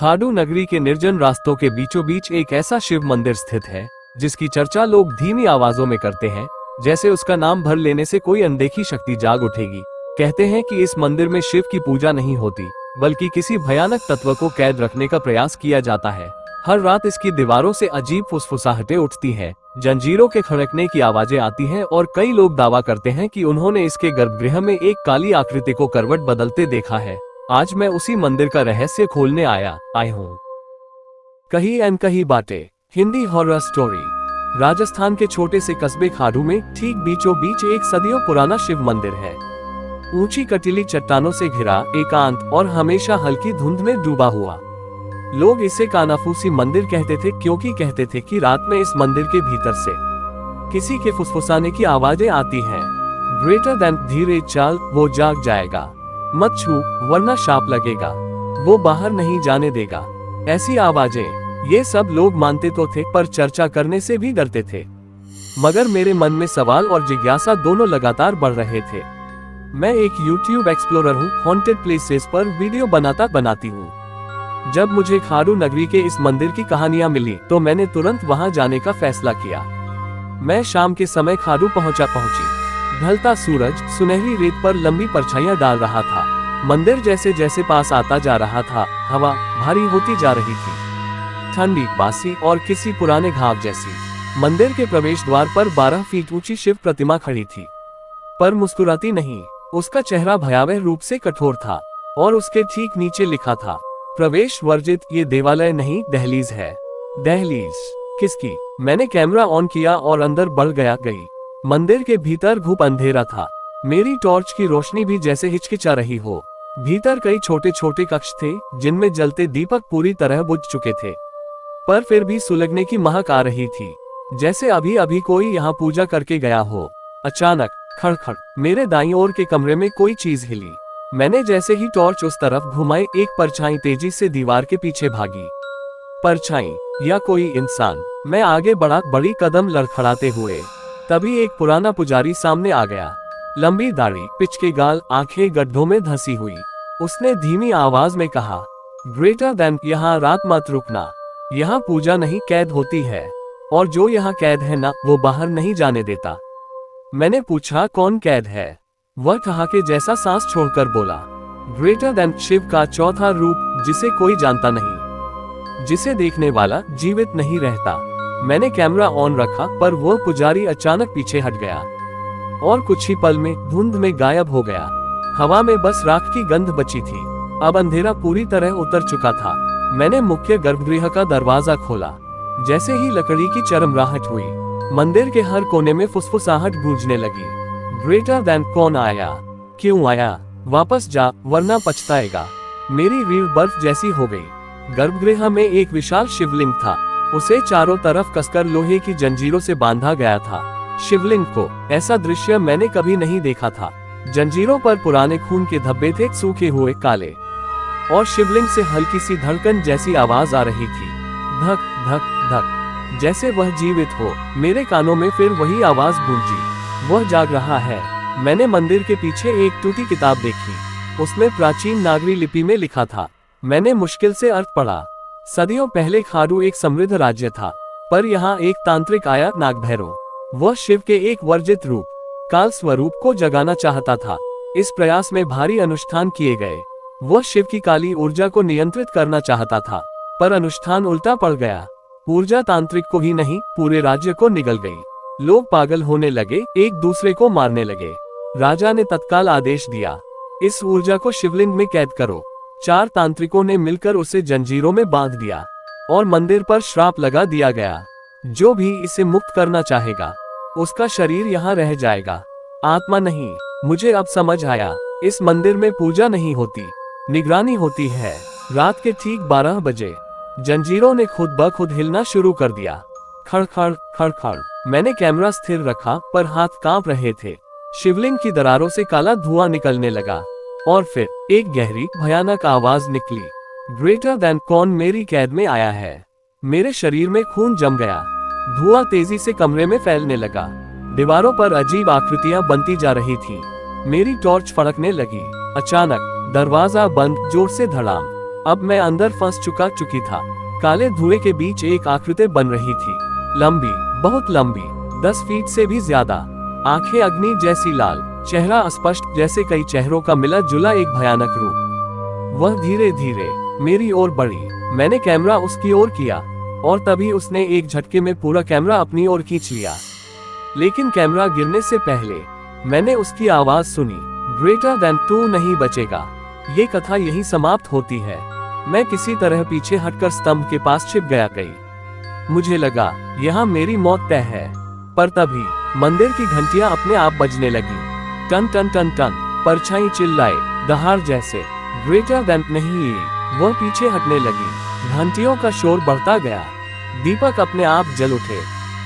खाडू नगरी के निर्जन रास्तों के बीचों बीच एक ऐसा शिव मंदिर स्थित है जिसकी चर्चा लोग धीमी आवाजों में करते हैं, जैसे उसका नाम भर लेने से कोई अनदेखी शक्ति जाग उठेगी। कहते हैं कि इस मंदिर में शिव की पूजा नहीं होती, बल्कि किसी भयानक तत्व को कैद रखने का प्रयास किया जाता है। हर रात इसकी दीवारों से अजीब फुसफुसाहटें उठती हैं, जंजीरों के खड़कने की आवाजें आती हैं और कई लोग दावा करते हैं कि उन्होंने इसके गर्भगृह में एक काली आकृति को करवट बदलते देखा है। आज मैं उसी मंदिर का रहस्य खोलने आई हूँ। कही अनकही बातें, हिंदी हॉरर स्टोरी। राजस्थान के छोटे से कस्बे खाडू में ठीक बीचों बीच एक सदियों पुराना शिव मंदिर है। ऊंची कटीली चट्टानों से घिरा, एकांत और हमेशा हल्की धुंध में डूबा हुआ। लोग इसे कानाफूसी मंदिर कहते थे, क्योंकि कहते थे कि रात में इस मंदिर के भीतर से किसी के फुसफुसाने की आवाजें आती हैं। ग्रेटर देन, धीरे चाल, वो जाग जाएगा, मत छू वरना शाप लगेगा, वो बाहर नहीं जाने देगा। ऐसी आवाजें, ये सब लोग मानते तो थे, पर चर्चा करने से भी डरते थे। मगर मेरे मन में सवाल और जिज्ञासा दोनों लगातार बढ़ रहे थे। मैं एक YouTube एक्सप्लोरर हूँ, हॉन्टेड प्लेसेस पर वीडियो बनाती हूँ। जब मुझे खाडू नगरी के इस मंदिर की कहानियां मिली तो मैंने तुरंत वहां जाने का फैसला किया। मैं शाम के समय खाडू पहुंची। ढलता सूरज सुनहरी रेत पर लंबी परछाइयां डाल रहा था। मंदिर जैसे जैसे पास आता जा रहा था, हवा भारी होती जा रही थी, ठंडी, बासी और किसी पुराने घाव जैसी। मंदिर के प्रवेश द्वार पर 12 फीट ऊंची शिव प्रतिमा खड़ी थी, पर मुस्कुराती नहीं। उसका चेहरा भयावह रूप से कठोर था और उसके ठीक नीचे लिखा था, प्रवेश वर्जित। ये देवालय नहीं, दहलीज है। दहलीज किसकी? मैंने कैमरा ऑन किया और अंदर बढ़ गई। मंदिर के भीतर घुप अंधेरा था। मेरी टॉर्च की रोशनी भी जैसे हिचकिचा रही हो। भीतर कई छोटे छोटे कक्ष थे, जिनमें जलते दीपक पूरी तरह बुझ चुके थे, पर फिर भी सुलगने की महक आ रही थी, जैसे अभी अभी कोई यहाँ पूजा करके गया हो। अचानक खड़खड़, मेरे दाईं ओर के कमरे में कोई चीज हिली। मैंने जैसे ही टॉर्च उस तरफ घुमाई, एक परछाई तेजी से दीवार के पीछे भागी। परछाई या कोई इंसान। मैं आगे बढ़ा, बड़ी कदम लड़खड़ाते हुए। तभी एक पुराना पुजारी सामने आ गया। लंबी दाढ़ी, पिचके गाल, आंखें गड्ढों में धंसी हुई। उसने धीमी आवाज में कहा, ग्रेटर देन, यहाँ रात मत रुकना। यहाँ पूजा नहीं, कैद होती है, और जो यहाँ कैद है ना, वो बाहर नहीं जाने देता। मैंने पूछा, कौन कैद है? वह ठहाके जैसा सांस छोड़कर बोला, ग्रेटर देन, शिव का चौथा रूप, जिसे कोई जानता नहीं, जिसे देखने वाला जीवित नहीं रहता। मैंने कैमरा ऑन रखा, पर वह पुजारी अचानक पीछे हट गया और कुछ ही पल में धुंध में गायब हो गया। हवा में बस राख की गंध बची थी। अब अंधेरा पूरी तरह उतर चुका था। मैंने मुख्य गर्भगृह का दरवाजा खोला। जैसे ही लकड़ी की चरमराहट हुई, मंदिर के हर कोने में फुसफुसाहट गूंजने लगी। ग्रेटर देन, कौन आया? क्यों आया? वापस जा, वरना पछताएगा। मेरी रीढ़ बर्फ जैसी हो गई। गर्भगृह में एक विशाल शिवलिंग था। उसे चारों तरफ कसकर लोहे की जंजीरों से बांधा गया था। शिवलिंग को ऐसा दृश्य मैंने कभी नहीं देखा था। जंजीरों पर पुराने खून के धब्बे थे, सूखे हुए, काले, और शिवलिंग से हल्की सी धड़कन जैसी आवाज आ रही थी, धक धक धक, जैसे वह जीवित हो। मेरे कानों में फिर वही आवाज गूंजी, वह जाग रहा है। मैंने मंदिर के पीछे एक टूटी किताब देखी। उसमें प्राचीन नागरी लिपि में लिखा था। मैंने मुश्किल से अर्थ पढ़ा। सदियों पहले खाडू एक समृद्ध राज्य था, पर यहाँ एक तांत्रिक आया, नागभैरव। वह शिव के एक वर्जित रूप, काल स्वरूप को जगाना चाहता था। इस प्रयास में भारी अनुष्ठान किए गए। वह शिव की काली ऊर्जा को नियंत्रित करना चाहता था, पर अनुष्ठान उल्टा पड़ गया। ऊर्जा तांत्रिक को ही नहीं, पूरे राज्य को निगल गई। लोग पागल होने लगे, एक दूसरे को मारने लगे। राजा ने तत्काल आदेश दिया, इस ऊर्जा को शिवलिंग में कैद करो। 4 तांत्रिकों ने मिलकर उसे जंजीरों में बांध दिया और मंदिर पर श्राप लगा दिया गया, जो भी इसे मुक्त करना चाहेगा, उसका शरीर यहाँ रह जाएगा, आत्मा नहीं। मुझे अब समझ आया, इस मंदिर में पूजा नहीं होती, निगरानी होती है। रात के ठीक 12 बजे जंजीरों ने खुद ब खुद हिलना शुरू कर दिया। खड़खड़ खड़खड़। मैंने कैमरा स्थिर रखा, पर हाथ कांप रहे थे। शिवलिंग की दरारों से काला धुआं निकलने लगा और फिर एक गहरी भयानक आवाज निकली, ग्रेटर देन, कौन मेरी कैद में आया है? मेरे शरीर में खून जम गया। धुआं तेजी से कमरे में फैलने लगा। दीवारों पर अजीब आकृतियां बनती जा रही थीं। मेरी टॉर्च फड़कने लगी। अचानक दरवाजा बंद, जोर से धड़ाम। अब मैं अंदर फंस चुकी था। काले धुएं के बीच एक आकृति बन रही थी, लंबी, बहुत लंबी, 10 फीट से भी ज्यादा। आंखें अग्नि जैसी लाल, चेहरा अस्पष्ट, जैसे कई चेहरों का मिला जुला एक भयानक रूप। वह धीरे धीरे मेरी ओर बढ़ी। मैंने कैमरा उसकी ओर किया और तभी उसने एक झटके में पूरा कैमरा अपनी ओर खींच लिया। लेकिन कैमरा गिरने से पहले मैंने उसकी आवाज सुनी, ग्रेटर देन तू नहीं बचेगा। ये कथा यही समाप्त होती है। मैं किसी तरह पीछे हटकर स्तंभ के पास छिप गई। मुझे लगा यहाँ मेरी मौत तय है। पर तभी मंदिर की घंटियां अपने आप बजने लगी। टन टन टन टन, परछाई चिल्लाए, दहाड़ जैसे। ग्रेटर देन नहीं। वह पीछे हटने लगी। घंटियों का शोर बढ़ता गया। दीपक अपने आप जल उठे।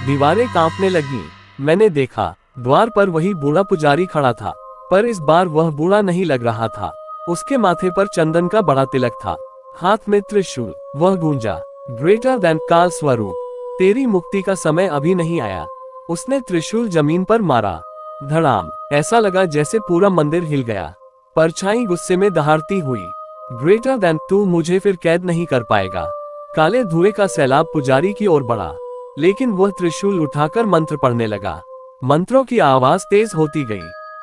दीवारें कांपने लगीं। मैंने देखा, द्वार पर वही बूढ़ा पुजारी खड़ा था, पर इस बार वह बूढ़ा नहीं लग रहा था। उसके माथे पर चंदन का बड़ा तिलक था, हाथ में त्रिशूल। वह गूंजा, ग्रेटर देन काल स्वरूप, तेरी मुक्ति का समय अभी नहीं आया। उसने त्रिशूल जमीन पर मारा। धड़ाम, ऐसा लगा जैसे पूरा मंदिर हिल गया। परछाई गुस्से में दहाड़ती हुई, ग्रेटर देन तू मुझे फिर कैद नहीं कर पाएगा। काले धुएं का सैलाब पुजारी की ओर बढ़ा, लेकिन वह त्रिशूल उठाकर मंत्र पढ़ने लगा। मंत्रों की आवाज तेज होती गई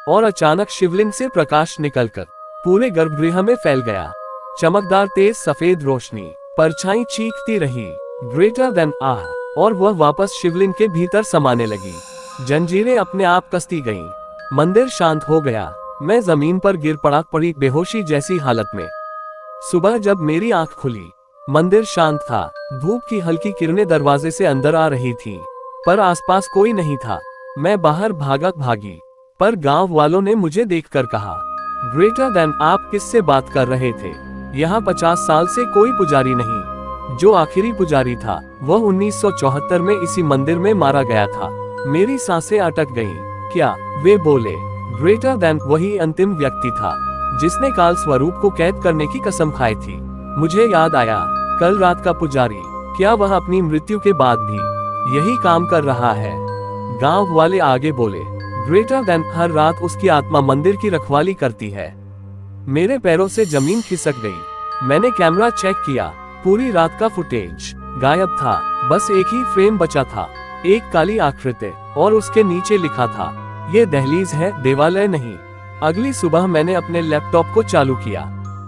और अचानक शिवलिंग से प्रकाश निकलकर पूरे गर्भगृह में फैल गया। चमकदार तेज सफेद रोशनी। परछाई चीखती रही, ग्रेटर देन आह, और वह वापस शिवलिंग के भीतर समाने लगी। जंजीरें अपने आप कसती गईं। मंदिर शांत हो गया। मैं जमीन पर गिर पड़ी बेहोशी जैसी हालत में। सुबह जब मेरी आंख खुली, मंदिर शांत था। धूप की हल्की किरणें दरवाजे से अंदर आ रही थीं, पर आसपास कोई नहीं था। मैं बाहर भागी, पर गांव वालों ने मुझे देखकर कहा, ग्रेटर देन आप किससे बात कर रहे थे? यहाँ 50 साल से कोई पुजारी नहीं। जो आखिरी पुजारी था वह 1974 में इसी मंदिर में मारा गया था। मेरी सांसें अटक गईं। क्या? वे बोले, ग्रेटर देन वही अंतिम व्यक्ति था जिसने काल स्वरूप को कैद करने की कसम खाई थी। मुझे याद आया, कल रात का पुजारी, क्या वह अपनी मृत्यु के बाद भी यही काम कर रहा है? गांव वाले आगे बोले, ग्रेटर देन हर रात उसकी आत्मा मंदिर की रखवाली करती है। मेरे पैरों से जमीन खिसक गई। मैंने कैमरा चेक किया, पूरी रात का फुटेज गायब था। बस एक ही फ्रेम बचा था, एक काली आकृति, और उसके नीचे लिखा था, ये दहलीज है, देवालय नहीं। अगली सुबह मैंने अपने लैपटॉप को चालू किया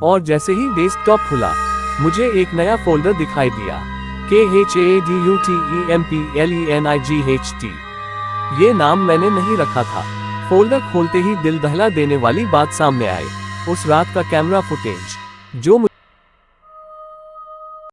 और जैसे ही डेस्कटॉप खुला, मुझे एक नया फोल्डर दिखाई दिया, KHADUTEMPLENIGHT। ये नाम मैंने नहीं रखा था। फोल्डर खोलते ही दिल दहला देने वाली बात सामने आई, उस रात का कैमरा फुटेज जो